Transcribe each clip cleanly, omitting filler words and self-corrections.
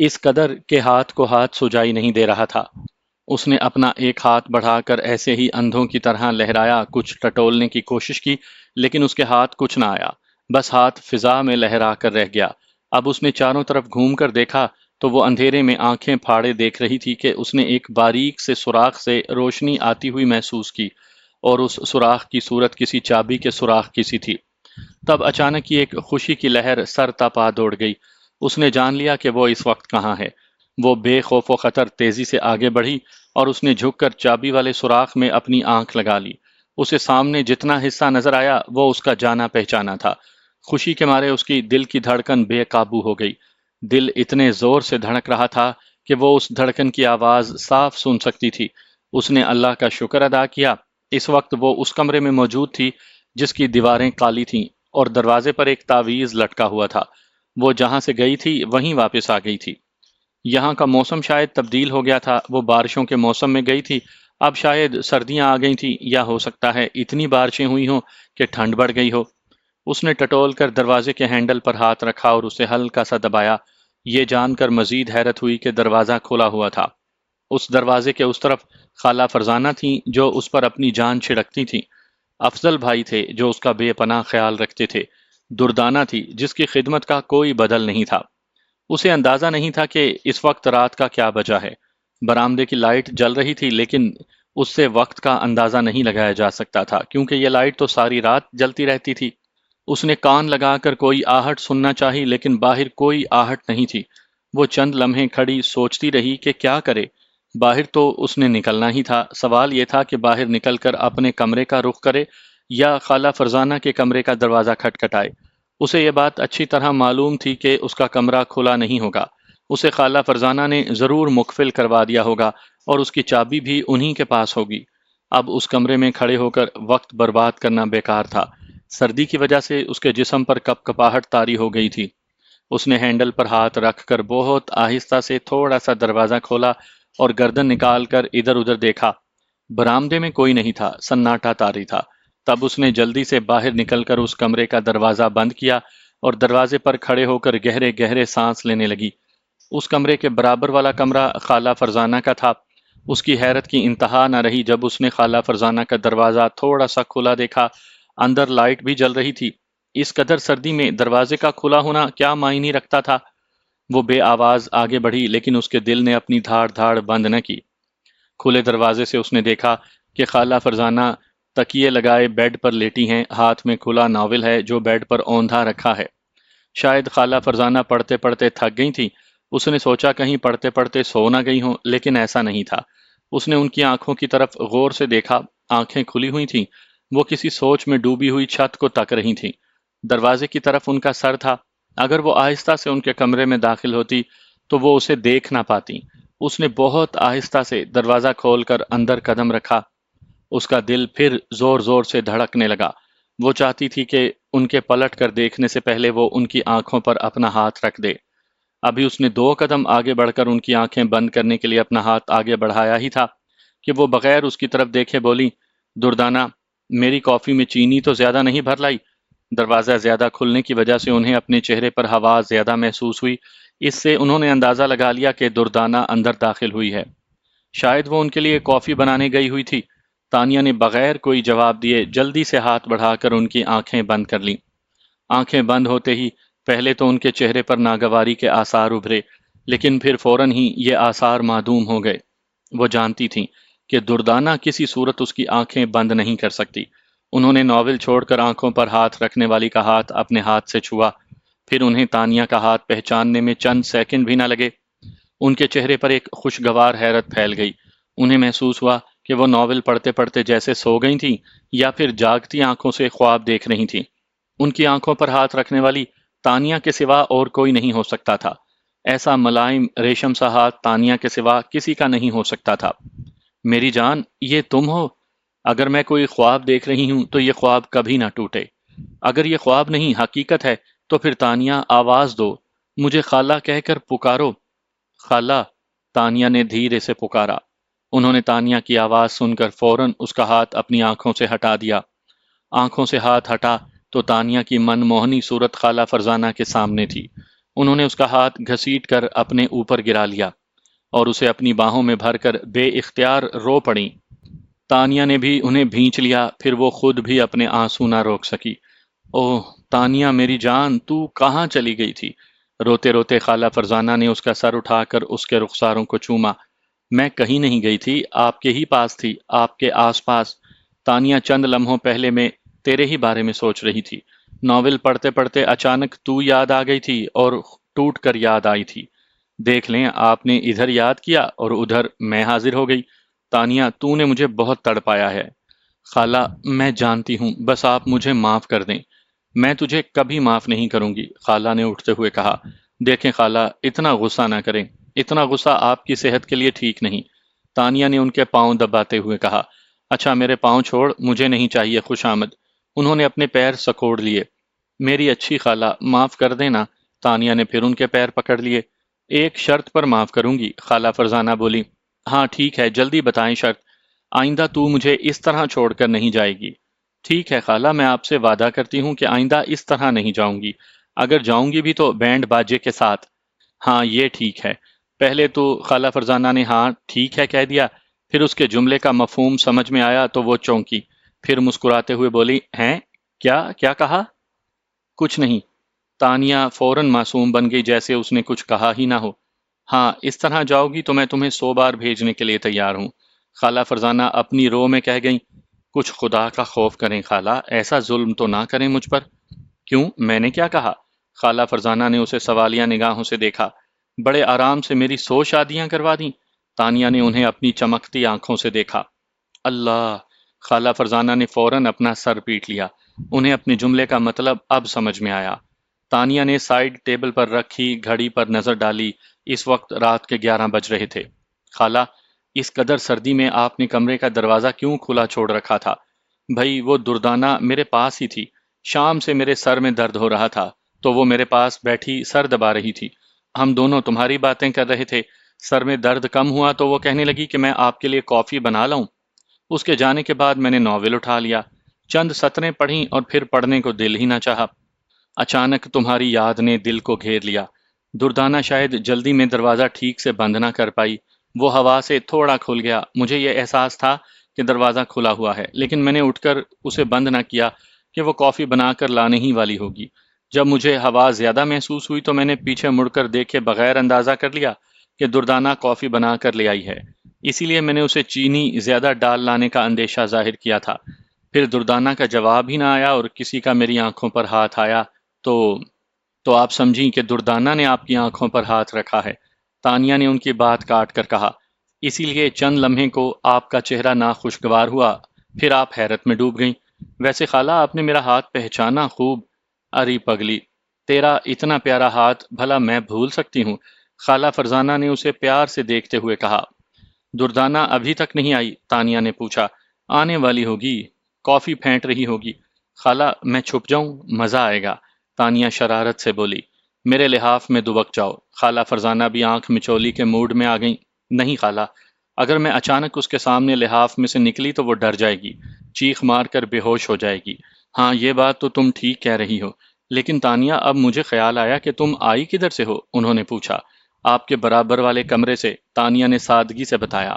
اس قدر کہ ہاتھ کو ہاتھ سجائی نہیں دے رہا تھا۔ اس نے اپنا ایک ہاتھ بڑھا کر ایسے ہی اندھوں کی طرح لہرایا، کچھ ٹٹولنے کی کوشش کی، لیکن اس کے ہاتھ کچھ نہ آیا، بس ہاتھ فضا میں لہرا کر رہ گیا۔ اب اس نے چاروں طرف گھوم کر دیکھا تو وہ اندھیرے میں آنکھیں پھاڑے دیکھ رہی تھی کہ اس نے ایک باریک سے سوراخ سے روشنی آتی ہوئی محسوس کی، اور اس سوراخ کی صورت کسی چابی کے سوراخ کی سی تھی۔ تب اچانک ہی ایک خوشی کی لہر سر تپا دوڑ گئی۔ اس نے جان لیا کہ وہ اس وقت کہاں ہے۔ وہ بے خوف و خطر تیزی سے آگے بڑھی اور اس نے جھک کر چابی والے سوراخ میں اپنی آنکھ لگا لی۔ اسے سامنے جتنا حصہ نظر آیا وہ اس کا جانا پہچانا تھا۔ خوشی کے مارے اس کی دل کی دھڑکن بے قابو ہو گئی۔ دل اتنے زور سے دھڑک رہا تھا کہ وہ اس دھڑکن کی آواز صاف سن سکتی تھی۔ اس نے اللہ کا شکر ادا کیا۔ اس وقت وہ اس کمرے میں موجود تھی جس کی دیواریں کالی تھیں اور دروازے پر ایک تعویذ لٹکا ہوا تھا۔ وہ جہاں سے گئی تھی وہیں واپس آ گئی تھی۔ یہاں کا موسم شاید تبدیل ہو گیا تھا۔ وہ بارشوں کے موسم میں گئی تھی، اب شاید سردیاں آ گئی تھیں، یا ہو سکتا ہے اتنی بارشیں ہوئی ہوں کہ ٹھنڈ بڑھ گئی ہو۔ اس نے ٹٹول کر دروازے کے ہینڈل پر ہاتھ رکھا اور اسے ہلکا سا دبایا، یہ جان کر مزید حیرت ہوئی کہ دروازہ کھلا ہوا تھا۔ اس دروازے کے اس طرف خالہ فرزانہ تھیں جو اس پر اپنی جان چھڑکتی تھیں۔ افضل بھائی تھے جو اس کا بے پناہ خیال رکھتے تھے۔ دردانہ تھی جس کی خدمت کا کوئی بدل نہیں تھا۔ اسے اندازہ نہیں تھا کہ اس وقت رات کا کیا بجا ہے۔ برآمدے کی لائٹ جل رہی تھی لیکن اس سے وقت کا اندازہ نہیں لگایا جا سکتا تھا کیونکہ یہ لائٹ تو ساری رات جلتی رہتی تھی۔ اس نے کان لگا کر کوئی آہٹ سننا چاہی لیکن باہر کوئی آہٹ نہیں تھی۔ وہ چند لمحے کھڑی سوچتی رہی کہ کیا کرے۔ باہر تو اس نے نکلنا ہی تھا، سوال یہ تھا کہ باہر نکل کر اپنے کمرے کا رخ کرے یا خالہ فرزانہ کے کمرے کا دروازہ کھٹکھٹائے۔ اسے یہ بات اچھی طرح معلوم تھی کہ اس کا کمرہ کھلا نہیں ہوگا، اسے خالہ فرزانہ نے ضرور مقفل کروا دیا ہوگا اور اس کی چابی بھی انہی کے پاس ہوگی۔ اب اس کمرے میں کھڑے ہو کر وقت برباد کرنا بیکار تھا۔ سردی کی وجہ سے اس کے جسم پر کپ کپاہٹ طاری ہو گئی تھی۔ اس نے ہینڈل پر ہاتھ رکھ کر بہت آہستہ سے تھوڑا سا دروازہ کھولا اور گردن نکال کر ادھر ادھر دیکھا۔ برآمدے میں کوئی نہیں تھا، سناٹا طاری تھا۔ تب اس نے جلدی سے باہر نکل کر اس کمرے کا دروازہ بند کیا اور دروازے پر کھڑے ہو کر گہرے گہرے سانس لینے لگی۔ اس کمرے کے برابر والا کمرہ خالہ فرزانہ کا تھا۔ اس کی حیرت کی انتہا نہ رہی جب اس نے خالہ فرزانہ کا دروازہ تھوڑا سا کھلا دیکھا۔ اندر لائٹ بھی جل رہی تھی۔ اس قدر سردی میں دروازے کا کھلا ہونا کیا معنی رکھتا تھا؟ وہ بے آواز آگے بڑھی لیکن اس کے دل نے اپنی دھاڑ دھاڑ بند نہ کی۔ کھلے دروازے سے اس نے دیکھا کہ خالہ فرزانہ تکیے لگائے بیڈ پر لیٹی ہیں، ہاتھ میں کھلا ناول ہے جو بیڈ پر اوندھا رکھا ہے۔ شاید خالہ فرزانہ پڑھتے پڑھتے تھک گئی تھی۔ اس نے سوچا کہیں پڑھتے پڑھتے سو نہ گئی ہوں، لیکن ایسا نہیں تھا۔ اس نے ان کی آنکھوں کی طرف غور سے دیکھا، آنکھیں کھلی ہوئی تھیں، وہ کسی سوچ میں ڈوبی ہوئی چھت کو تک رہی تھیں۔ دروازے کی طرف ان کا سر تھا، اگر وہ آہستہ سے ان کے کمرے میں داخل ہوتی تو وہ اسے دیکھ نہ پاتی۔ اس نے بہت آہستہ سے دروازہ کھول کر اندر قدم رکھا۔ اس کا دل پھر زور زور سے دھڑکنے لگا۔ وہ چاہتی تھی کہ ان کے پلٹ کر دیکھنے سے پہلے وہ ان کی آنکھوں پر اپنا ہاتھ رکھ دے۔ ابھی اس نے 2 قدم آگے بڑھ کر ان کی آنکھیں بند کرنے کے لیے اپنا ہاتھ آگے بڑھایا ہی تھا کہ وہ بغیر اس کی طرف دیکھے بولی، دردانہ، میری کافی میں چینی تو زیادہ نہیں بھر لائی؟ دروازہ زیادہ کھلنے کی وجہ سے انہیں اپنے چہرے پر ہوا زیادہ محسوس ہوئی۔ اس سے انہوں نے اندازہ لگا لیا کہ دردانہ اندر داخل ہوئی ہے۔ شاید وہ ان کے لیے کافی بنانے گئی ہوئی تھی۔ تانیہ نے بغیر کوئی جواب دیے جلدی سے ہاتھ بڑھا کر ان کی آنکھیں بند کر لیں۔ آنکھیں بند ہوتے ہی پہلے تو ان کے چہرے پر ناگواری کے آثار ابھرے، لیکن پھر فوراً ہی یہ آثار معدوم ہو گئے۔ وہ جانتی تھیں کہ دردانہ کسی صورت اس کی آنکھیں بند نہیں کر سکتی۔ انہوں نے ناول چھوڑ کر آنکھوں پر ہاتھ رکھنے والی کا ہاتھ اپنے ہاتھ سے چھوا، پھر انہیں تانیہ کا ہاتھ پہچاننے میں چند سیکنڈ بھی نہ لگے۔ ان کے چہرے پر ایک خوشگوار حیرت پھیل گئی۔ انہیں محسوس ہوا کہ وہ ناول پڑھتے پڑھتے جیسے سو گئی تھیں یا پھر جاگتی آنکھوں سے خواب دیکھ رہی تھیں۔ ان کی آنکھوں پر ہاتھ رکھنے والی تانیہ کے سوا اور کوئی نہیں ہو سکتا تھا۔ ایسا ملائم ریشم سا ہاتھ تانیہ کے سوا کسی کا نہیں ہو سکتا تھا۔ میری جان، یہ تم ہو؟ اگر میں کوئی خواب دیکھ رہی ہوں تو یہ خواب کبھی نہ ٹوٹے۔ اگر یہ خواب نہیں حقیقت ہے تو پھر تانیہ آواز دو، مجھے خالہ کہہ کر پکارو۔ خالہ، تانیہ نے دھیرے سے پکارا۔ انہوں نے تانیہ کی آواز سن کر فوراً اس کا ہاتھ اپنی آنکھوں سے ہٹا دیا۔ آنکھوں سے ہاتھ ہٹا تو تانیہ کی من موہنی صورت خالہ فرزانہ کے سامنے تھی۔ انہوں نے اس کا ہاتھ گھسیٹ کر اپنے اوپر گرا لیا اور اسے اپنی باہوں میں بھر کر بے اختیار رو پڑیں۔ تانیہ نے بھی انہیں بھینچ لیا، پھر وہ خود بھی اپنے آنسو نہ روک سکی۔ اوہ تانیہ میری جان، تو کہاں چلی گئی تھی؟ روتے روتے خالہ فرزانہ نے اس کا سر اٹھا کر اس کے رخساروں کو چوما۔ میں کہیں نہیں گئی تھی، آپ کے ہی پاس تھی، آپ کے آس پاس۔ تانیہ چند لمحوں پہلے میں تیرے ہی بارے میں سوچ رہی تھی۔ ناول پڑھتے پڑھتے اچانک تو یاد آ گئی تھی اور ٹوٹ کر یاد آئی تھی۔ دیکھ لیں، آپ نے ادھر یاد کیا اور ادھر میں حاضر ہو گئی۔ تانیہ تو نے مجھے بہت تڑپایا ہے۔ خالہ میں جانتی ہوں، بس آپ مجھے معاف کر دیں۔ میں تجھے کبھی معاف نہیں کروں گی، خالہ نے اٹھتے ہوئے کہا۔ دیکھیں خالہ، اتنا غصہ نہ کریں، اتنا غصہ آپ کی صحت کے لیے ٹھیک نہیں۔ تانیہ نے ان کے پاؤں دباتے ہوئے کہا۔ اچھا میرے پاؤں چھوڑ، مجھے نہیں چاہیے خوش آمد۔ انہوں نے اپنے پیر سکوڑ لیے۔ میری اچھی خالہ، معاف کر دینا۔ تانیہ نے پھر ان کے پیر پکڑ لیے۔ ایک شرط پر معاف کروں گی، خالہ فرزانہ بولی۔ ہاں ٹھیک ہے، جلدی بتائیں شرط۔ آئندہ تو مجھے اس طرح چھوڑ کر نہیں جائے گی۔ ٹھیک ہے خالہ، میں آپ سے وعدہ کرتی ہوں کہ آئندہ اس طرح نہیں جاؤں گی۔ اگر جاؤں گی بھی تو بینڈ باجے کے ساتھ۔ ہاں یہ ٹھیک ہے۔ پہلے تو خالہ فرزانہ نے ہاں ٹھیک ہے کہہ دیا، پھر اس کے جملے کا مفہوم سمجھ میں آیا تو وہ چونکی، پھر مسکراتے ہوئے بولی، ہیں کیا کیا کہا؟ کچھ نہیں۔ تانیہ فوراً معصوم بن گئی، جیسے اس نے کچھ کہا ہی نہ ہو۔ ہاں اس طرح جاؤ گی تو میں تمہیں 100 بار بھیجنے کے لیے تیار ہوں۔ خالہ فرزانہ اپنی رو میں کہہ گئیں۔ کچھ خدا کا خوف کریں خالہ، ایسا ظلم تو نہ کریں مجھ پر۔ کیوں، میں نے کیا کہا؟ خالہ فرزانہ نے اسے سوالیہ نگاہوں سے دیکھا۔ بڑے آرام سے میری 100 شادیاں کروا دیں؟ تانیہ نے انہیں اپنی چمکتی آنکھوں سے دیکھا۔ اللہ! خالہ فرزانہ نے فوراً اپنا سر پیٹ لیا۔ انہیں اپنے جملے کا مطلب اب سمجھ میں آیا۔ تانیہ نے سائیڈ ٹیبل پر رکھی گھڑی پر نظر ڈالی۔ اس وقت رات کے 11 بج رہے تھے۔ خالہ، اس قدر سردی میں آپ نے کمرے کا دروازہ کیوں کھلا چھوڑ رکھا تھا؟ بھئی وہ دردانہ میرے پاس ہی تھی۔ شام سے میرے سر میں درد ہو رہا تھا تو وہ میرے پاس بیٹھی سر دبا رہی تھی۔ ہم دونوں تمہاری باتیں کر رہے تھے۔ سر میں درد کم ہوا تو وہ کہنے لگی کہ میں آپ کے لیے کافی بنا لاؤں۔ اس کے جانے کے بعد میں نے ناول اٹھا لیا، چند سطریں پڑھیں اور پھر پڑھنے کو دل ہی نہ چاہا۔ اچانک تمہاری یاد نے دل کو گھیر لیا۔ دردانہ شاید جلدی میں دروازہ ٹھیک سے بند نہ کر پائی۔ وہ ہوا سے تھوڑا کھل گیا۔ مجھے یہ احساس تھا کہ دروازہ کھلا ہوا ہے، لیکن میں نے اٹھ کر اسے بند نہ کیا کہ وہ کافی بنا کر لانے ہی والی ہوگی۔ جب مجھے ہوا زیادہ محسوس ہوئی تو میں نے پیچھے مڑ کر دیکھے بغیر اندازہ کر لیا کہ دردانہ کافی بنا کر لے آئی ہے۔ اسی لیے میں نے اسے چینی زیادہ ڈال لانے کا اندیشہ ظاہر کیا تھا۔ پھر دردانہ کا جواب ہی نہ آیا اور کسی کا میری آنکھوں پر ہاتھ آیا تو آپ سمجھیں کہ دردانہ نے آپ کی آنکھوں پر ہاتھ رکھا ہے۔ تانیہ نے ان کی بات کاٹ کر کہا۔ اسی لیے چند لمحے کو آپ کا چہرہ ناخوشگوار ہوا، پھر آپ حیرت میں ڈوب گئیں۔ ویسے خالہ، آپ نے میرا ہاتھ پہچانا خوب۔ اری پگلی، تیرا اتنا پیارا ہاتھ بھلا میں بھول سکتی ہوں؟ خالہ فرزانہ نے اسے پیار سے دیکھتے ہوئے کہا۔ دردانہ ابھی تک نہیں آئی؟ تانیہ نے پوچھا۔ آنے والی ہوگی، کافی پھینٹ رہی ہوگی۔ خالہ میں چھپ جاؤں؟ مزہ آئے گا، تانیہ شرارت سے بولی۔ میرے لحاف میں دبک جاؤ۔ خالہ فرزانہ بھی آنکھ مچولی کے موڈ میں آ گئیں۔ نہیں خالہ، اگر میں اچانک اس کے سامنے لحاف میں سے نکلی تو وہ ڈر جائے گی، چیخ مار کر بے ہوش ہو جائے گی۔ ہاں یہ بات تو تم ٹھیک کہہ رہی ہو، لیکن تانیہ اب مجھے خیال آیا کہ تم آئی کدھر سے ہو؟ انہوں نے پوچھا۔ آپ کے برابر والے کمرے سے، تانیہ نے سادگی سے بتایا۔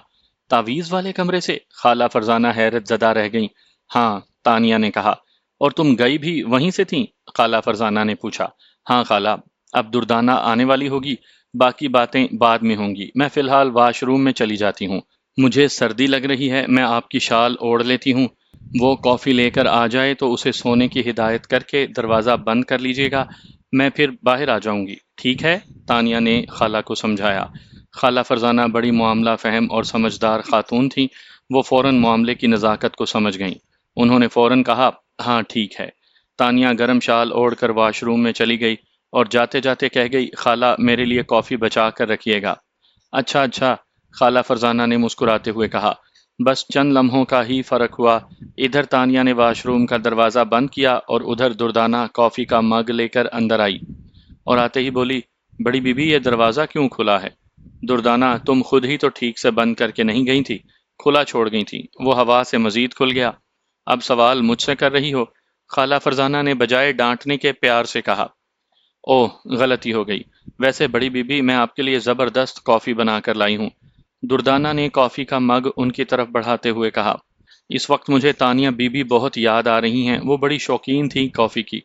تعویذ والے کمرے سے؟ خالہ فرزانہ حیرت زدہ رہ گئیں۔ ہاں، تانیہ نے کہا۔ اور تم گئی بھی وہیں سے تھیں؟ خالہ فرزانہ نے پوچھا۔ ہاں خالہ، اب دردانہ آنے والی ہوگی، باقی باتیں بعد میں ہوں گی۔ میں فی الحال واش روم میں چلی جاتی ہوں، مجھے سردی لگ رہی ہے، میں آپ کی شال اوڑھ لیتی ہوں۔ وہ کافی لے کر آ جائے تو اسے سونے کی ہدایت کر کے دروازہ بند کر لیجیے گا، میں پھر باہر آ جاؤں گی، ٹھیک ہے؟ تانیہ نے خالہ کو سمجھایا۔ خالہ فرزانہ بڑی معاملہ فہم اور سمجھدار خاتون تھیں، وہ فوراً معاملے کی نزاکت کو سمجھ گئیں۔ انہوں نے فوراً کہا، ہاں ٹھیک ہے۔ تانیہ گرم شال اوڑھ کر واش روم میں چلی گئی اور جاتے جاتے کہہ گئی، خالہ میرے لیے کافی بچا کر رکھیے گا۔ اچھا اچھا، خالہ فرزانہ نے مسکراتے ہوئے کہا۔ بس چند لمحوں کا ہی فرق ہوا۔ ادھر تانیہ نے واش روم کا دروازہ بند کیا اور ادھر دردانہ کافی کا مگ لے کر اندر آئی اور آتے ہی بولی، بڑی بی بی یہ دروازہ کیوں کھلا ہے؟ دردانہ تم خود ہی تو ٹھیک سے بند کر کے نہیں گئی تھی، کھلا چھوڑ گئی تھی، وہ ہوا سے مزید کھل گیا۔ اب سوال مجھ سے کر رہی ہو؟ خالہ فرزانہ نے بجائے ڈانٹنے کے پیار سے کہا۔ اوہ غلطی ہو گئی، ویسے بڑی بیوی میں آپ کے لیے زبردست کافی بنا کر لائی ہوں۔ دردانہ نے کافی کا مگ ان کی طرف بڑھاتے ہوئے کہا۔ اس وقت مجھے تانیہ بی بی بہت یاد آ رہی ہیں، وہ بڑی شوقین تھی کافی کی۔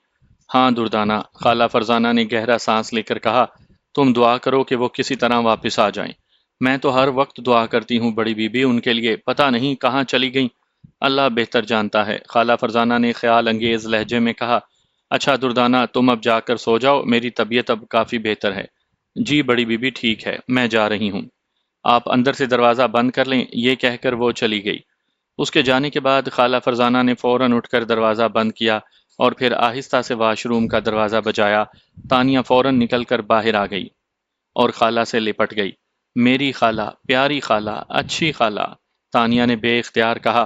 ہاں دردانہ، خالہ فرزانہ نے گہرا سانس لے کر کہا، تم دعا کرو کہ وہ کسی طرح واپس آ جائیں۔ میں تو ہر وقت دعا کرتی ہوں بڑی بیوی ان کے لیے، پتہ نہیں کہاں چلی گئیں۔ اللہ بہتر جانتا ہے، خالہ فرزانہ نے خیال انگیز لہجے میں کہا۔ اچھا دردانہ، تم اب جا کر سو جاؤ، میری طبیعت اب کافی بہتر ہے۔ جی بڑی بیوی ٹھیک ہے، میں جا رہی ہوں۔ آپ اندر سے دروازہ بند کر لیں، یہ کہہ کر وہ چلی گئی۔ اس کے جانے کے بعد خالہ فرزانہ نے فوراً اٹھ کر دروازہ بند کیا اور پھر آہستہ سے واش روم کا دروازہ بجایا۔ تانیہ فوراً نکل کر باہر آ گئی اور خالہ سے لپٹ گئی۔ میری خالہ، پیاری خالہ، اچھی خالہ، تانیہ نے بے اختیار کہا۔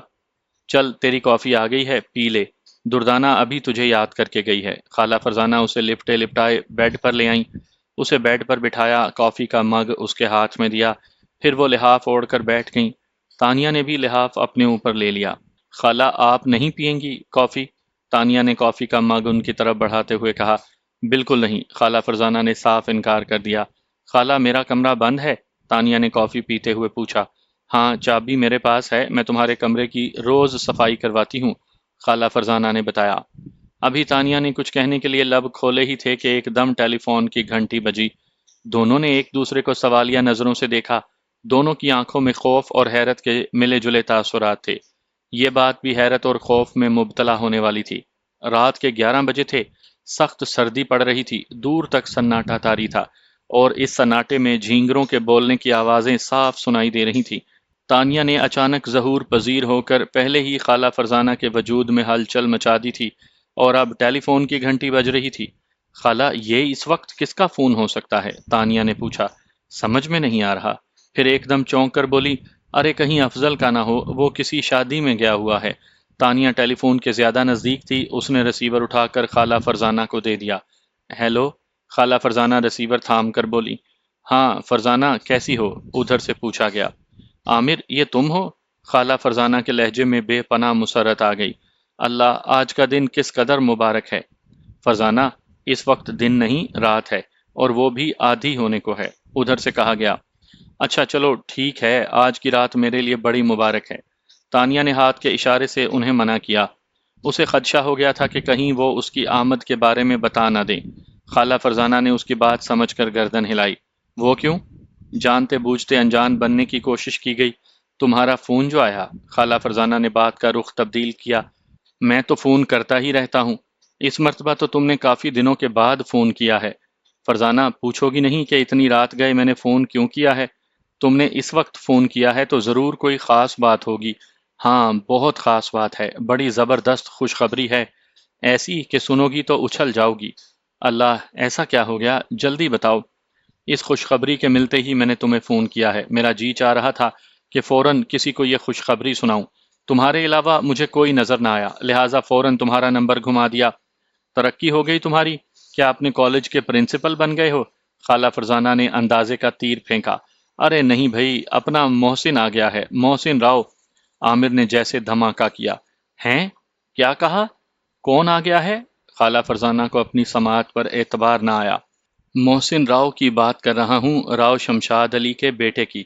چل تیری کافی آ گئی ہے، پی لے۔ دردانہ ابھی تجھے یاد کر کے گئی ہے۔ خالہ فرزانہ اسے لپٹے لپٹائے بیڈ پر لے آئیں، اسے بیڈ پر بٹھایا، کافی کا مگ اس کے ہاتھ میں دیا، پھر وہ لحاف اوڑھ کر بیٹھ گئیں۔ تانیہ نے بھی لحاف اپنے اوپر لے لیا۔ خالہ آپ نہیں پئیں گی کافی؟ تانیہ نے کافی کا مگ ان کی طرف بڑھاتے ہوئے کہا۔ بالکل نہیں، خالہ فرزانہ نے صاف انکار کر دیا۔ خالہ میرا کمرہ بند ہے؟ تانیہ نے کافی پیتے ہوئے پوچھا۔ ہاں چابی میرے پاس ہے، میں تمہارے کمرے کی روز صفائی کرواتی ہوں، خالہ فرزانہ نے بتایا۔ ابھی تانیہ نے کچھ کہنے کے لیے لب کھولے ہی تھے کہ ایک دم ٹیلی فون کی گھنٹی بجی۔ دونوں نے ایک دوسرے کو سوالیہ نظروں سے دیکھا۔ دونوں کی آنکھوں میں خوف اور حیرت کے ملے جلے تاثرات تھے۔ یہ بات بھی حیرت اور خوف میں مبتلا ہونے والی تھی۔ رات کے 11 بجے تھے، سخت سردی پڑ رہی تھی، دور تک سناٹا طاری تھا اور اس سناٹے میں جھینگروں کے بولنے کی آوازیں صاف سنائی دے رہی تھیں۔ تانیہ نے اچانک ظہور پذیر ہو کر پہلے ہی خالہ فرزانہ کے وجود میں ہلچل مچا دی تھی اور اب ٹیلی فون کی گھنٹی بج رہی تھی۔ خالہ یہ اس وقت کس کا فون ہو سکتا ہے؟ تانیہ نے پوچھا۔ سمجھ میں نہیں آ رہا۔ پھر ایک دم چونک کر بولی، ارے کہیں افضل کا نہ ہو، وہ کسی شادی میں گیا ہوا ہے۔ تانیہ ٹیلی فون کے زیادہ نزدیک تھی، اس نے رسیور اٹھا کر خالہ فرزانہ کو دے دیا۔ ہیلو، خالہ فرزانہ رسیور تھام کر بولی۔ ہاں فرزانہ کیسی ہو؟ ادھر سے پوچھا گیا۔ عامر یہ تم ہو؟ خالہ فرزانہ کے لہجے میں بے پناہ مسرت آ گئی۔ اللہ، آج کا دن کس قدر مبارک ہے۔ فرزانہ اس وقت دن نہیں رات ہے، اور وہ بھی آدھی ہونے کو ہے، ادھر سے کہا گیا۔ اچھا چلو ٹھیک ہے، آج کی رات میرے لیے بڑی مبارک ہے۔ تانیہ نے ہاتھ کے اشارے سے انہیں منع کیا۔ اسے خدشہ ہو گیا تھا کہ کہیں وہ اس کی آمد کے بارے میں بتا نہ دیں۔ خالہ فرزانہ نے اس کی بات سمجھ کر گردن ہلائی۔ وہ کیوں؟ جانتے بوجھتے انجان بننے کی کوشش کی گئی۔ تمہارا فون جو آیا، خالہ فرزانہ نے بات کا رخ تبدیل کیا۔ میں تو فون کرتا ہی رہتا ہوں، اس مرتبہ تو تم نے کافی دنوں کے بعد فون کیا ہے۔ فرزانہ پوچھو گی نہیں کہ اتنی رات گئے میں نے فون کیوں کیا ہے؟ تم نے اس وقت فون کیا ہے تو ضرور کوئی خاص بات ہوگی۔ ہاں بہت خاص بات ہے، بڑی زبردست خوشخبری ہے، ایسی کہ سنو گی تو اچھل جاؤ گی۔ اللہ، ایسا کیا ہو گیا؟ جلدی بتاؤ۔ اس خوشخبری کے ملتے ہی میں نے تمہیں فون کیا ہے، میرا جی چاہ رہا تھا کہ فوراً کسی کو یہ خوشخبری سناؤں، تمہارے علاوہ مجھے کوئی نظر نہ آیا، لہٰذا فوراً تمہارا نمبر گھما دیا۔ ترقی ہو گئی تمہاری؟ کیا اپنے کالج کے پرنسپل بن گئے ہو؟ خالہ فرزانہ نے اندازے کا تیر پھینکا۔ ارے نہیں بھائی، اپنا محسن آ گیا ہے، محسن راؤ۔ عامر نے جیسے دھماکہ کیا۔ ہیں؟ کیا کہا؟ کون آ گیا ہے؟ خالہ فرزانہ کو اپنی سماعت پر اعتبار نہ آیا۔ محسن راؤ کی بات کر رہا ہوں، راؤ شمشاد علی کے بیٹے کی۔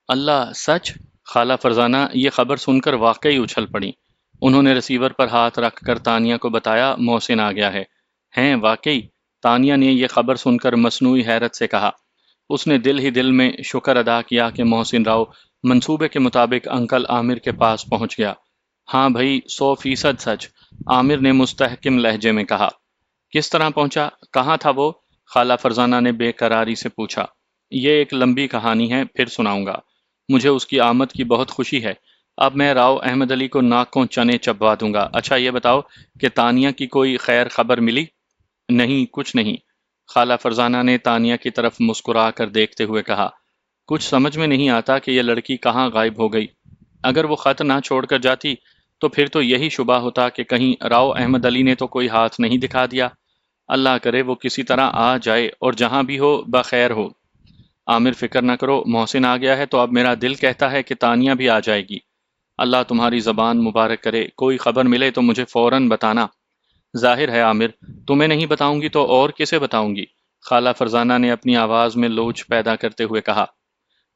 اللہ، سچ؟ خالہ فرزانہ یہ خبر سن کر واقعی اچھل پڑیں۔ انہوں نے رسیور پر ہاتھ رکھ کر تانیہ کو بتایا، محسن آ گیا ہے۔ ہیں واقعی؟ تانیہ نے یہ خبر سن کر مصنوعی حیرت سے کہا۔ اس نے دل ہی دل میں شکر ادا کیا کہ محسن راؤ منصوبے کے مطابق انکل عامر کے پاس پہنچ گیا۔ ہاں بھائی، 100% سچ، عامر نے مستحکم لہجے میں کہا۔ کس طرح پہنچا؟ کہاں تھا وہ؟ خالہ فرزانہ نے بے قراری سے پوچھا۔ یہ ایک لمبی کہانی ہے، پھر سناؤں گا۔ مجھے اس کی آمد کی بہت خوشی ہے۔ اب میں راؤ احمد علی کو ناکوں چنے چبوا دوں گا۔ اچھا یہ بتاؤ کہ تانیہ کی کوئی خیر خبر ملی؟ نہیں، کچھ نہیں، خالہ فرزانہ نے تانیہ کی طرف مسکرا کر دیکھتے ہوئے کہا۔ کچھ سمجھ میں نہیں آتا کہ یہ لڑکی کہاں غائب ہو گئی۔ اگر وہ خط نہ چھوڑ کر جاتی تو پھر تو یہی شبہ ہوتا کہ کہیں راؤ احمد علی نے تو کوئی ہاتھ نہیں دکھا دیا۔ اللہ کرے وہ کسی طرح آ جائے اور جہاں بھی ہو بخیر ہو۔ عامر فکر نہ کرو، محسن آ گیا ہے تو اب میرا دل کہتا ہے کہ تانیہ بھی آ جائے گی۔ اللہ تمہاری زبان مبارک کرے، کوئی خبر ملے تو مجھے فوراً بتانا۔ ظاہر ہے عامر، تمہیں نہیں بتاؤں گی تو اور کسے بتاؤں گی؟ خالہ فرزانہ نے اپنی آواز میں لوچ پیدا کرتے ہوئے کہا۔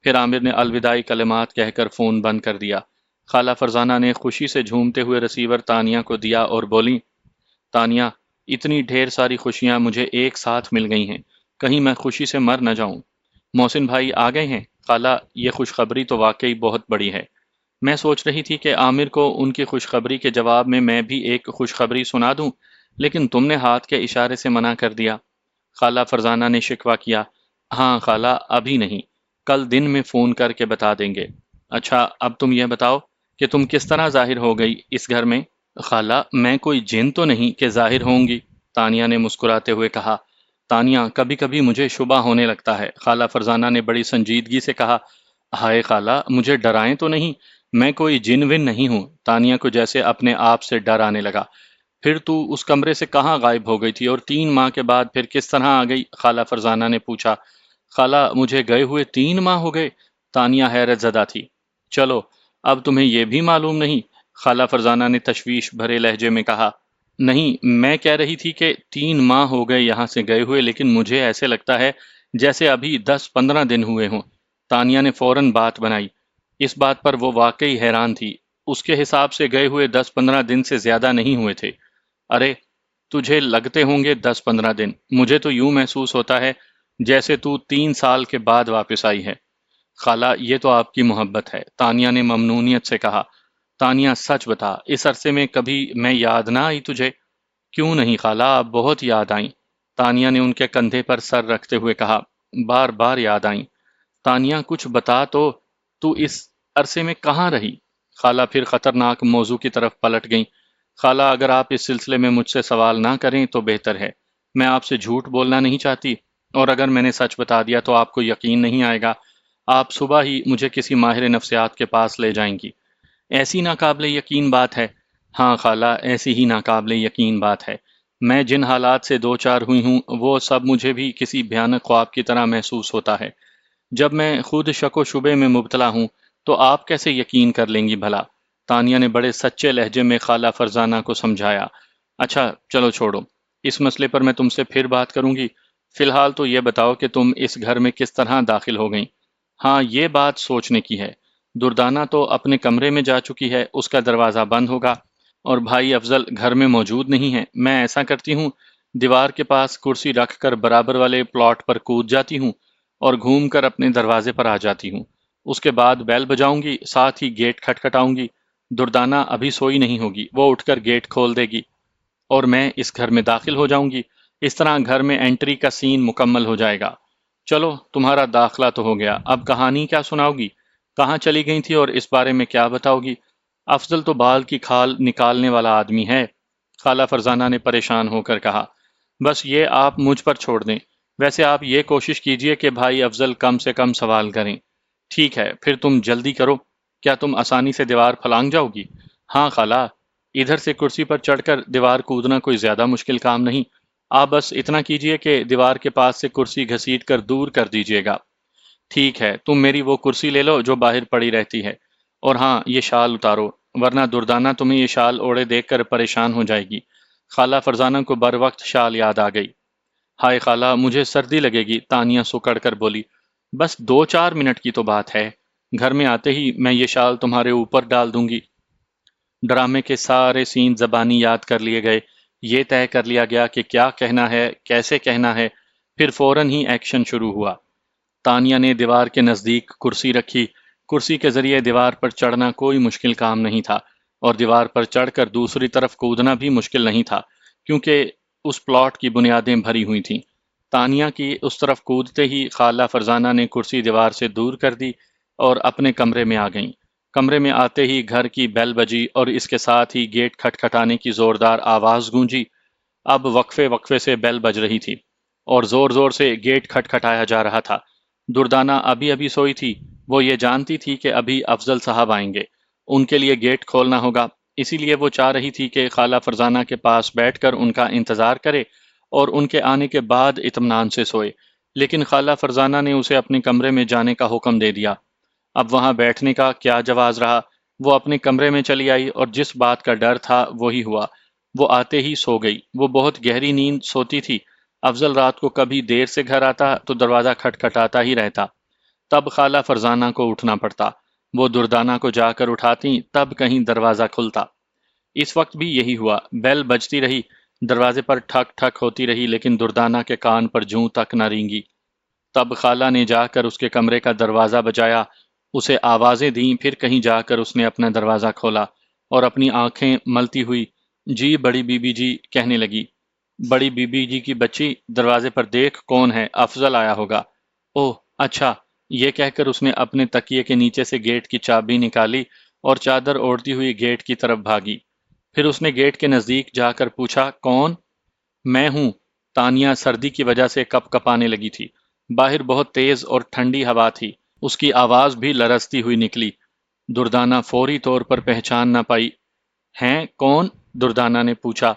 پھر عامر نے الوداعی کلمات کہہ کر فون بند کر دیا۔ خالہ فرزانہ نے خوشی سے جھومتے ہوئے ریسیور تانیہ کو دیا اور بولی، تانیہ، اتنی ڈھیر ساری خوشیاں مجھے ایک ساتھ مل گئی ہیں، کہیں میں خوشی سے مر نہ جاؤں۔ محسن بھائی آ گئے ہیں؟ خالہ، یہ خوشخبری تو واقعی بہت بڑی ہے۔ میں سوچ رہی تھی کہ عامر کو ان کی خوشخبری کے جواب میں بھی ایک خوشخبری سنا دوں، لیکن تم نے ہاتھ کے اشارے سے منع کر دیا۔ خالہ فرزانہ نے شکوہ کیا۔ ہاں خالہ، ابھی نہیں، کل دن میں فون کر کے بتا دیں گے۔ اچھا، اب تم یہ بتاؤ کہ تم کس طرح ظاہر ہو گئی اس گھر میں؟ خالہ، میں کوئی جن تو نہیں کہ ظاہر ہوں گی، تانیہ نے مسکراتے ہوئے کہا۔ تانیہ، کبھی کبھی مجھے شبہ ہونے لگتا ہے، خالہ فرزانہ نے بڑی سنجیدگی سے کہا۔ ہائے خالہ، مجھے ڈرائیں تو نہیں، میں کوئی جن ون نہیں ہوں۔ تانیہ کو جیسے اپنے آپ سے ڈر آنے لگا۔ پھر تو اس کمرے سے کہاں غائب ہو گئی تھی اور 3 ماہ کے بعد پھر کس طرح آ گئی؟ خالہ فرزانہ نے پوچھا۔ خالہ، مجھے گئے ہوئے 3 ماہ ہو گئے؟ تانیہ حیرت زدہ تھی۔ چلو، اب تمہیں یہ بھی معلوم نہیں؟ خالہ فرزانہ نے تشویش بھرے لہجے میں کہا۔ نہیں، میں کہہ رہی تھی کہ 3 ماہ ہو گئے یہاں سے گئے ہوئے، لیکن مجھے ایسے لگتا ہے جیسے ابھی 10-15 دن ہوئے ہوں۔ تانیہ نے فوراً بات بنائی۔ اس بات پر وہ واقعی حیران تھی۔ اس کے حساب سے گئے ہوئے 10-15 دن سے زیادہ نہیں ہوئے تھے۔ ارے، تجھے لگتے ہوں گے 10-15 دن، مجھے تو یوں محسوس ہوتا ہے جیسے تو 3 سال کے بعد واپس آئی ہے۔ خالہ، یہ تو آپ کی محبت ہے، تانیہ نے ممنونیت سے کہا۔ تانیہ، سچ بتا، اس عرصے میں کبھی میں یاد نہ آئی تجھے؟ کیوں نہیں خالہ، آپ بہت یاد آئیں۔ تانیہ نے ان کے کندھے پر سر رکھتے ہوئے کہا۔ بار بار یاد آئیں۔ تانیہ، کچھ بتا تو اس عرصے میں کہاں رہی؟ خالہ پھر خطرناک موضوع کی طرف پلٹ گئیں۔ خالہ، اگر آپ اس سلسلے میں مجھ سے سوال نہ کریں تو بہتر ہے۔ میں آپ سے جھوٹ بولنا نہیں چاہتی، اور اگر میں نے سچ بتا دیا تو آپ کو یقین نہیں آئے گا۔ آپ صبح ہی مجھے کسی ماہر نفسیات کے پاس لے جائیں گی۔ ایسی ناقابل یقین بات ہے؟ ہاں خالہ، ایسی ہی ناقابل یقین بات ہے۔ میں جن حالات سے دو چار ہوئی ہوں وہ سب مجھے بھی کسی بھیانک خواب کی طرح محسوس ہوتا ہے۔ جب میں خود شک و شبے میں مبتلا ہوں تو آپ کیسے یقین کر لیں گی بھلا؟ تانیہ نے بڑے سچے لہجے میں خالہ فرزانہ کو سمجھایا۔ اچھا چلو چھوڑو، اس مسئلے پر میں تم سے پھر بات کروں گی۔ فی الحال تو یہ بتاؤ کہ تم اس گھر میں کس طرح داخل ہو گئیں؟ ہاں، یہ بات سوچنے کی ہے۔ دردانہ تو اپنے کمرے میں جا چکی ہے، اس کا دروازہ بند ہوگا، اور بھائی افضل گھر میں موجود نہیں ہے۔ میں ایسا کرتی ہوں، دیوار کے پاس کرسی رکھ کر برابر والے پلاٹ پر کود جاتی ہوں اور گھوم کر اپنے دروازے پر آ جاتی ہوں۔ اس کے بعد بیل بجاؤں گی، ساتھ ہی گیٹ کھٹکھٹاؤں گی۔ دردانہ ابھی سوئی نہیں ہوگی، وہ اٹھ کر گیٹ کھول دے گی اور میں اس گھر میں داخل ہو جاؤں گی۔ اس طرح گھر میں انٹری کا سین مکمل ہو جائے گا۔ چلو، تمہارا داخلہ تو ہو گیا، اب کہانی کیا سناؤ گی؟ کہاں چلی گئی تھی اور اس بارے میں کیا بتاؤ گی؟ افضل تو بال کی کھال نکالنے والا آدمی ہے، خالہ فرزانہ نے پریشان ہو کر کہا۔ بس یہ آپ مجھ پر چھوڑ دیں۔ ویسے آپ یہ کوشش کیجئے کہ بھائی افضل کم سے کم سوال کریں۔ ٹھیک ہے، پھر تم جلدی کرو۔ کیا تم آسانی سے دیوار پھلانگ جاؤ گی؟ ہاں خالہ، ادھر سے کرسی پر چڑھ کر دیوار کودنا کوئی زیادہ مشکل کام نہیں۔ آپ بس اتنا کیجئے کہ دیوار کے پاس سے کرسی گھسیٹ کر دور کر دیجئے گا۔ ٹھیک ہے، تم میری وہ کرسی لے لو جو باہر پڑی رہتی ہے، اور ہاں، یہ شال اتارو، ورنہ دردانہ تمہیں یہ شال اوڑے دیکھ کر پریشان ہو جائے گی۔ خالہ فرزانہ کو بر وقت شال یاد آ گئی۔ ہائے خالہ، مجھے سردی لگے گی، تانیہ سکڑ کر بولی۔ بس 2-4 منٹ کی تو بات ہے، گھر میں آتے ہی میں یہ شال تمہارے اوپر ڈال دوں گی۔ ڈرامے کے سارے سین زبانی یاد کر لیے گئے۔ یہ طے کر لیا گیا کہ کیا کہنا ہے، کیسے کہنا ہے، پھر فوراً ہی ایکشن شروع ہوا۔ تانیہ نے دیوار کے نزدیک کرسی رکھی۔ کرسی کے ذریعے دیوار پر چڑھنا کوئی مشکل کام نہیں تھا، اور دیوار پر چڑھ کر دوسری طرف کودنا بھی مشکل نہیں تھا، کیونکہ اس پلاٹ کی بنیادیں بھری ہوئی تھیں۔ تانیہ کی اس طرف کودتے ہی خالہ فرزانہ نے کرسی دیوار سے دور کر دی اور اپنے کمرے میں آ گئیں۔ کمرے میں آتے ہی گھر کی بیل بجی اور اس کے ساتھ ہی گیٹ کھٹکھٹانے کی زوردار آواز گونجی۔ اب وقفے وقفے سے بیل بج رہی تھی اور زور زور سے گیٹ کھٹکھٹایا جا رہا تھا۔ دردانہ ابھی ابھی سوئی تھی، وہ یہ جانتی تھی کہ ابھی افضل صاحب آئیں گے، ان کے لیے گیٹ کھولنا ہوگا، اسی لیے وہ چاہ رہی تھی کہ خالہ فرزانہ کے پاس بیٹھ کر ان کا انتظار کرے اور ان کے آنے کے بعد اطمینان سے سوئے، لیکن خالہ فرزانہ نے اسے اپنے کمرے میں جانے کا حکم دے دیا۔ اب وہاں بیٹھنے کا کیا جواز رہا؟ وہ اپنے کمرے میں چلی آئی اور جس بات کا ڈر تھا وہی ہوا۔ وہ آتے ہی سو گئی۔ وہ بہت گہری نیند سوتی تھی۔ افضل رات کو کبھی دیر سے گھر آتا تو دروازہ کھٹکھٹاتا ہی رہتا۔ تب خالہ فرزانہ کو اٹھنا پڑتا۔ وہ دردانہ کو جا کر اٹھاتی، تب کہیں دروازہ کھلتا۔ اس وقت بھی یہی ہوا۔ بیل بجتی رہی، دروازے پر ٹھک ٹھک ہوتی رہی، لیکن دردانہ کے کان پر جوں تک نہ رینگی۔ تب خالہ نے جا کر اس کے کمرے کا دروازہ بجایا، اسے آوازیں دیں، پھر کہیں جا کر اس نے اپنا دروازہ کھولا اور اپنی آنکھیں ملتی ہوئی جی بڑی بی بی جی کہنے لگی۔ بڑی بی بی جی کی بچی، دروازے پر دیکھ کون ہے، افضل آیا ہوگا۔ اوہ اچھا، یہ کہہ کر اس نے اپنے تکیے کے نیچے سے گیٹ کی چابی نکالی اور چادر اوڑھتی ہوئی گیٹ کی طرف بھاگی۔ پھر اس نے گیٹ کے نزدیک جا کر پوچھا، کون؟ میں ہوں۔ تانیہ سردی کی وجہ سے کپ کپانے لگی تھی۔ باہر بہت تیز اور ٹھنڈی ہوا تھی۔ اس کی آواز بھی لرزتی ہوئی نکلی۔ دردانہ فوری طور پر پہچان نہ پائی۔ ہیں کون؟ دردانہ نے پوچھا۔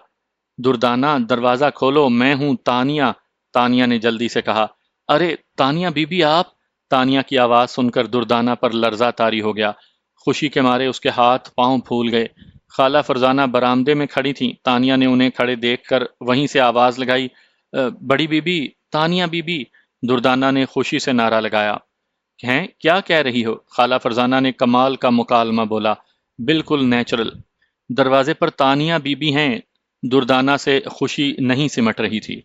دردانہ دروازہ کھولو، میں ہوں تانیہ، تانیہ نے جلدی سے کہا۔ ارے تانیہ بی بی آپ؟ تانیہ کی آواز سن کر دردانہ پر لرزہ طاری ہو گیا۔ خوشی کے مارے اس کے ہاتھ پاؤں پھول گئے۔ خالہ فرزانہ برآمدے میں کھڑی تھیں۔ تانیہ نے انہیں کھڑے دیکھ کر وہیں سے آواز لگائی، بڑی بی بی، تانیہ بی بی۔ دردانہ نے خوشی سے نعرہ لگایا۔ ہیں کیا کہہ رہی ہو؟ خالہ فرزانہ نے کمال کا مکالمہ بولا، بالکل نیچرل۔ دروازے پر تانیہ بی بی ہیں۔ دردانہ سے خوشی نہیں سمٹ رہی تھی۔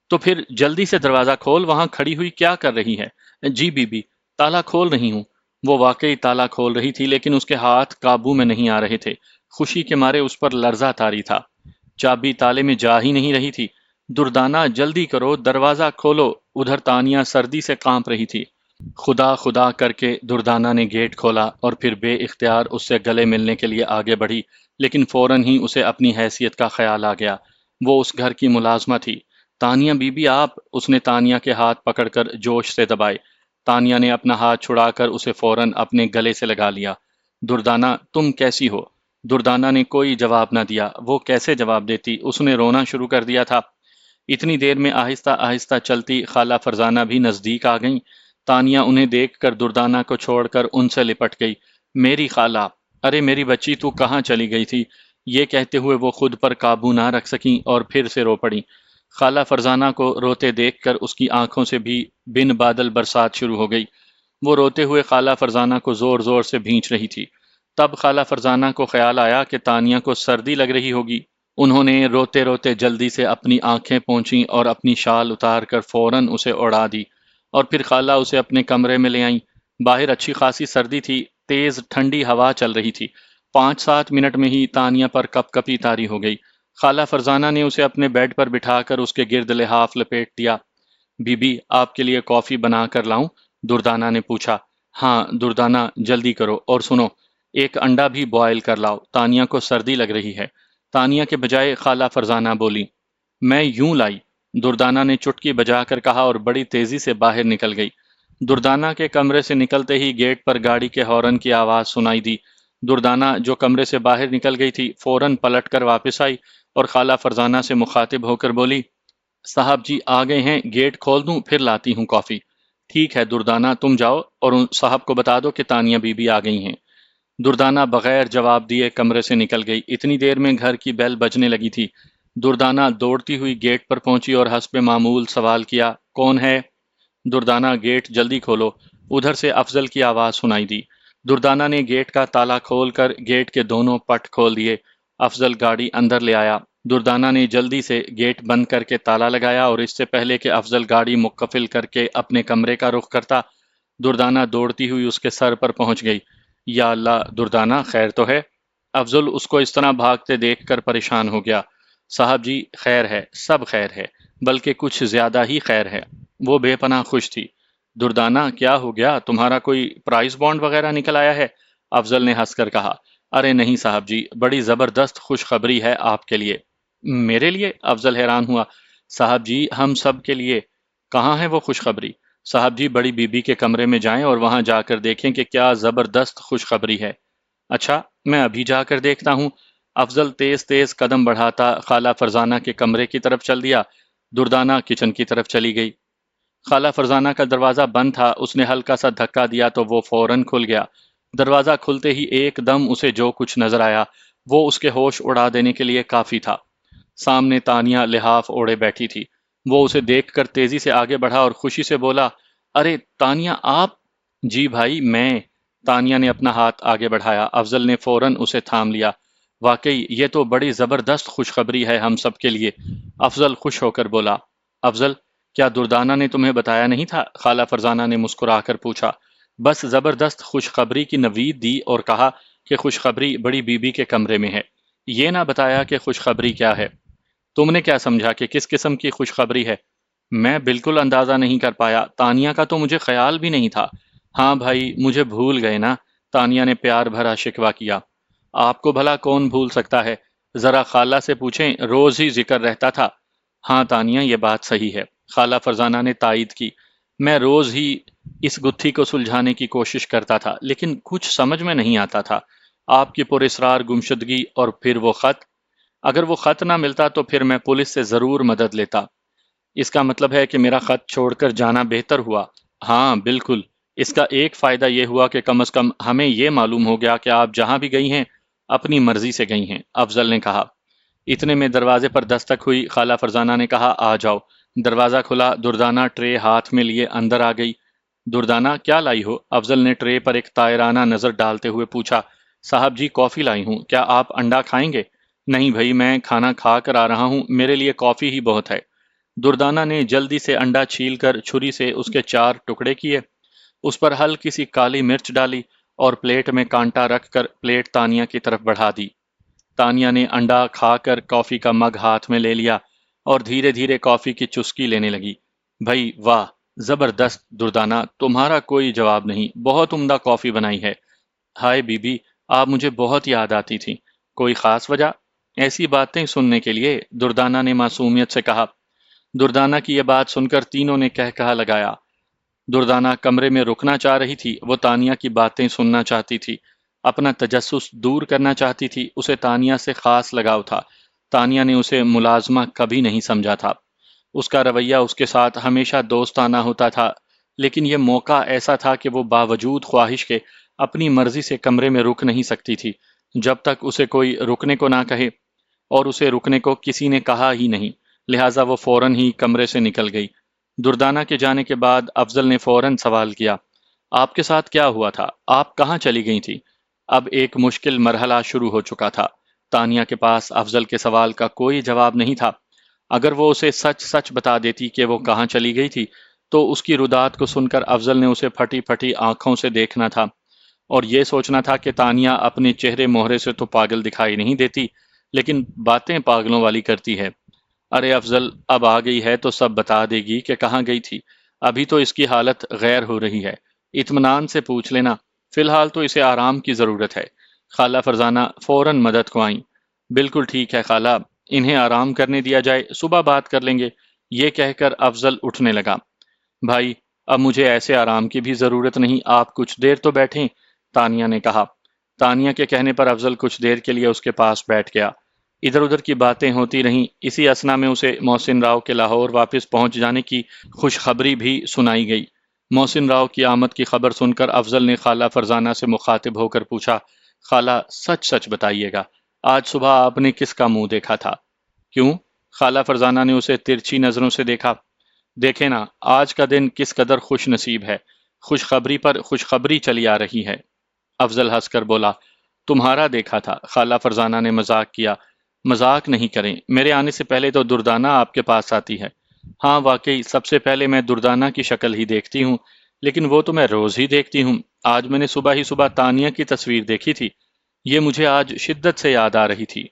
تو پھر جلدی سے دروازہ کھول، وہاں کھڑی ہوئی کیا کر رہی ہے؟ جی بی بی، تالا کھول رہی ہوں۔ وہ واقعی تالا کھول رہی تھی، لیکن اس کے ہاتھ قابو میں نہیں آ رہے تھے۔ خوشی کے مارے اس پر لرزہ طاری تھا۔ چابی تالے میں جا ہی نہیں رہی تھی۔ دردانہ جلدی کرو، دروازہ کھولو۔ ادھر تانیہ سردی سے کانپ رہی تھی۔ خدا خدا کر کے دردانہ نے گیٹ کھولا اور پھر بے اختیار اس سے گلے ملنے کے لیے آگے بڑھی، لیکن فوراً ہی اسے اپنی حیثیت کا خیال آ گیا۔ وہ اس گھر کی ملازمہ تھی۔ تانیہ بی بی آپ؟ اس نے تانیہ کے ہاتھ پکڑ کر جوش سے دبائے۔ تانیہ نے اپنا ہاتھ چھڑا کر اسے فوراً اپنے گلے سے لگا لیا۔ دردانہ تم کیسی ہو؟ دردانہ نے کوئی جواب نہ دیا۔ وہ کیسے جواب دیتی؟ اس نے رونا شروع کر دیا تھا۔ اتنی دیر میں آہستہ آہستہ چلتی خالہ فرزانہ بھی نزدیک آ گئیں۔ تانیہ انہیں دیکھ کر دردانہ کو چھوڑ کر ان سے لپٹ گئی۔ میری خالہ، ارے میری بچی تو کہاں چلی گئی تھی؟ یہ کہتے ہوئے وہ خود پر قابو نہ رکھ سکیں اور پھر سے رو پڑیں۔ خالہ فرزانہ کو روتے دیکھ کر اس کی آنکھوں سے بھی بن بادل برسات شروع ہو گئی۔ وہ روتے ہوئے خالہ فرزانہ کو زور زور سے بھینچ رہی تھی۔ تب خالہ فرزانہ کو خیال آیا کہ تانیہ کو سردی لگ رہی ہوگی۔ انہوں نے روتے روتے جلدی سے اپنی آنکھیں پونچھیں اور اپنی شال اتار کر فوراً اسے اڑا دی، اور پھر خالہ اسے اپنے کمرے میں لے آئیں۔ باہر اچھی خاصی سردی تھی، تیز ٹھنڈی ہوا چل رہی تھی۔ 5-7 منٹ میں ہی تانیہ پر کپ کپی طاری ہو گئی۔ خالہ فرزانہ نے اسے اپنے بیڈ پر بٹھا کر اس کے گرد لحاف لپیٹ دیا۔ بی بی آپ کے لیے کافی بنا کر لاؤں؟ دردانہ نے پوچھا۔ ہاں دردانہ جلدی کرو، اور سنو، ایک انڈا بھی بوائل کر لاؤ، تانیہ کو سردی لگ رہی ہے۔ تانیہ کے بجائے خالہ فرزانہ بولی۔ میں یوں لائی، دردانہ نے چٹکی بجا کر کہا اور بڑی تیزی سے باہر نکل گئی۔ دردانہ کے کمرے سے نکلتے ہی گیٹ پر گاڑی کے ہارن کی آواز سنائی دی۔ دردانہ جو کمرے سے باہر نکل گئی تھی فوراً پلٹ کر واپس آئی اور خالہ فرزانہ سے مخاطب ہو کر بولی، صاحب جی آ گئے ہیں، گیٹ کھول دوں پھر لاتی ہوں کافی۔ ٹھیک ہے دردانہ، تم جاؤ اور ان صاحب کو بتا دو کہ تانیہ بی بی آ گئی ہیں۔ دردانہ بغیر جواب دیے کمرے سے نکل گئی۔ اتنی دیر میں گھر کی بیل بجنے لگی تھی۔ دردانہ دوڑتی ہوئی گیٹ پر پہنچی اور حسب معمول سوال کیا، کون ہے؟ دردانہ گیٹ جلدی کھولو، ادھر سے افضل کی آواز سنائی دی۔ دردانہ نے گیٹ کا تالا کھول کر گیٹ کے دونوں پٹ کھول دیے۔ افضل گاڑی اندر لے آیا۔ دردانہ نے جلدی سے گیٹ بند کر کے تالا لگایا اور اس سے پہلے کہ افضل گاڑی مقفل کر کے اپنے کمرے کا رخ کرتا، دردانہ دوڑتی ہوئی اس کے سر پر پہنچ گئی۔ یا اللہ دردانہ، خیر تو ہے؟ افضل اس کو اس طرح بھاگتے دیکھ کر پریشان ہو گیا۔ صاحب جی خیر ہے، سب خیر ہے، بلکہ کچھ زیادہ ہی خیر ہے۔ وہ بے پناہ خوش تھی۔ دردانہ کیا ہو گیا، تمہارا کوئی پرائز بانڈ وغیرہ نکل آیا ہے؟ افضل نے ہنس کر کہا۔ ارے نہیں صاحب جی، بڑی زبردست خوشخبری ہے آپ کے لیے۔ میرے لیے؟ افضل حیران ہوا۔ صاحب جی ہم سب کے لیے۔ کہاں ہے وہ خوشخبری؟ صاحب جی بڑی بی بی کے کمرے میں جائیں اور وہاں جا کر دیکھیں کہ کیا زبردست خوشخبری ہے۔ اچھا میں ابھی جا کر دیکھتا ہوں۔ افضل تیز تیز قدم بڑھاتا خالہ فرزانہ کے کمرے کی طرف چل دیا۔ دردانہ کچن کی طرف چلی گئی۔ خالہ فرزانہ کا دروازہ بند تھا۔ اس نے ہلکا سا دھکا دیا تو وہ فوراً کھل گیا۔ دروازہ کھلتے ہی ایک دم اسے جو کچھ نظر آیا وہ اس کے ہوش اڑا دینے کے لیے کافی تھا۔ سامنے تانیہ لحاف اوڑے بیٹھی تھی۔ وہ اسے دیکھ کر تیزی سے آگے بڑھا اور خوشی سے بولا، ارے تانیہ آپ؟ جی بھائی میں۔ تانیہ نے اپنا ہاتھ آگے بڑھایا۔ افضل نے فوراً اسے تھام لیا۔ واقعی یہ تو بڑی زبردست خوشخبری ہے ہم سب کے لیے، افضل خوش ہو کر بولا۔ افضل، کیا دردانہ نے تمہیں بتایا نہیں تھا؟ خالہ فرزانہ نے مسکرا کر پوچھا۔ بس زبردست خوشخبری کی نوید دی اور کہا کہ خوشخبری بڑی بی بی کے کمرے میں ہے۔ یہ نہ بتایا کہ خوشخبری کیا ہے۔ تم نے کیا سمجھا کہ کس قسم کی خوشخبری ہے؟ میں بالکل اندازہ نہیں کر پایا۔ تانیہ کا تو مجھے خیال بھی نہیں تھا۔ ہاں بھائی، مجھے بھول گئے نا، تانیہ نے پیار بھرا شکوہ کیا۔ آپ کو بھلا کون بھول سکتا ہے؟ ذرا خالہ سے پوچھیں، روز ہی ذکر رہتا تھا۔ ہاں تانیہ، یہ بات صحیح ہے، خالہ فرزانہ نے تائید کی۔ میں روز ہی اس گتھی کو سلجھانے کی کوشش کرتا تھا، لیکن کچھ سمجھ میں نہیں آتا تھا۔ آپ کی پراسرار گمشدگی اور پھر وہ خط۔ اگر وہ خط نہ ملتا تو پھر میں پولیس سے ضرور مدد لیتا۔ اس کا مطلب ہے کہ میرا خط چھوڑ کر جانا بہتر ہوا۔ ہاں بالکل، اس کا ایک فائدہ یہ ہوا کہ کم از کم ہمیں یہ معلوم ہو گیا کہ آپ جہاں بھی گئی ہیں اپنی مرضی سے گئی ہیں، افضل نے کہا۔ اتنے میں دروازے پر دستک ہوئی۔ خالہ فرزانہ نے کہا، آ جاؤ۔ دروازہ کھلا، دردانہ ٹرے ہاتھ میں لیے اندر آ گئی۔ دردانہ، کیا لائی ہو؟ افضل نے ٹرے پر ایک طائرانہ نظر ڈالتے ہوئے پوچھا۔ صاحب جی کافی لائی ہوں، کیا آپ انڈا کھائیں گے؟ نہیں بھائی، میں کھانا کھا کر آ رہا ہوں، میرے لیے کافی ہی بہت ہے۔ دردانہ نے جلدی سے انڈا چھیل کر چھری سے اس کے 4 ٹکڑے کیے، اس پر ہلکی سی کالی مرچ ڈالی اور پلیٹ میں کانٹا رکھ کر پلیٹ تانیہ کی طرف بڑھا دی۔ تانیہ نے انڈا کھا کر کافی کا مگ ہاتھ میں لے لیا اور دھیرے دھیرے کافی کی چسکی لینے لگی۔ بھائی واہ، زبردست دردانہ، تمہارا کوئی جواب نہیں، بہت عمدہ کافی بنائی ہے۔ ہائے بی بی، آپ مجھے بہت یاد آتی تھی، کوئی خاص وجہ؟ ایسی باتیں سننے کے لیے، دردانہ نے معصومیت سے کہا۔ دردانہ کی یہ بات سن کر تینوں نے کہا لگایا۔ دردانہ کمرے میں رکنا چاہ رہی تھی، وہ تانیہ کی باتیں سننا چاہتی تھی، اپنا تجسس دور کرنا چاہتی تھی۔ اسے تانیہ سے خاص لگاؤ تھا۔ تانیہ نے اسے ملازمہ کبھی نہیں سمجھا تھا۔ اس کا رویہ اس کے ساتھ ہمیشہ دوستانہ ہوتا تھا، لیکن یہ موقع ایسا تھا کہ وہ باوجود خواہش کے اپنی مرضی سے کمرے میں رک نہیں سکتی تھی، جب تک اسے کوئی رکنے کو نہ کہے، اور اسے رکنے کو کسی نے کہا ہی نہیں، لہٰذا وہ فوراً ہی کمرے سے نکل گئی۔ دردانہ کے جانے کے بعد افضل نے فوراً سوال کیا، آپ کے ساتھ کیا ہوا تھا؟ آپ کہاں چلی گئی تھی؟ اب ایک مشکل مرحلہ شروع ہو چکا تھا۔ تانیہ کے پاس افضل کے سوال کا کوئی جواب نہیں تھا۔ اگر وہ اسے سچ سچ بتا دیتی کہ وہ کہاں چلی گئی تھی، تو اس کی ردات کو سن کر افضل نے اسے پھٹی پھٹی آنکھوں سے دیکھنا تھا اور یہ سوچنا تھا کہ تانیہ اپنے چہرے مہرے سے تو پاگل دکھائی نہیں دیتی، لیکن باتیں پاگلوں والی کرتی ہے۔ ارے افضل، اب آ گئی ہے تو سب بتا دے گی کہ کہاں گئی تھی۔ ابھی تو اس کی حالت غیر ہو رہی ہے، اطمینان سے پوچھ لینا، فی الحال تو اسے آرام کی ضرورت ہے۔ خالہ فرزانہ فوراً مدد کو آئیں۔ بالکل ٹھیک ہے خالہ، انہیں آرام کرنے دیا جائے، صبح بات کر لیں گے، یہ کہہ کر افضل اٹھنے لگا۔ بھائی، اب مجھے ایسے آرام کی بھی ضرورت نہیں، آپ کچھ دیر تو بیٹھیں، تانیہ نے کہا۔ تانیہ کے کہنے پر افضل کچھ دیر کے لیے اس کے پاس بیٹھ گیا۔ ادھر ادھر کی باتیں ہوتی رہیں۔ اسی اثنا میں اسے محسن راؤ کے لاہور واپس پہنچ جانے کی خوشخبری بھی سنائی گئی۔ محسن راؤ کی آمد کی خبر سن کر افضل نے خالہ فرزانہ سے مخاطب ہو کر پوچھا، خالہ سچ سچ بتائیے گا، آج صبح آپ نے کس کا منہ دیکھا تھا؟ کیوں؟ خالہ فرزانہ نے اسے ترچھی نظروں سے دیکھا۔ دیکھیں نا، آج کا دن کس قدر خوش نصیب ہے، خوشخبری پر خوشخبری چلی آ رہی ہے۔ افضل ہنس کر بولا، تمہارا دیکھا تھا؟ خالہ فرزانہ نے مذاق کیا۔ مذاق نہیں کریں، میرے آنے سے پہلے تو دردانہ آپ کے پاس آتی ہے۔ ہاں واقعی، سب سے پہلے میں دردانہ کی شکل ہی دیکھتی ہوں، لیکن وہ تو میں روز ہی دیکھتی ہوں۔ آج میں نے صبح ہی صبح تانیہ کی تصویر دیکھی تھی، یہ مجھے آج شدت سے یاد آ رہی تھی۔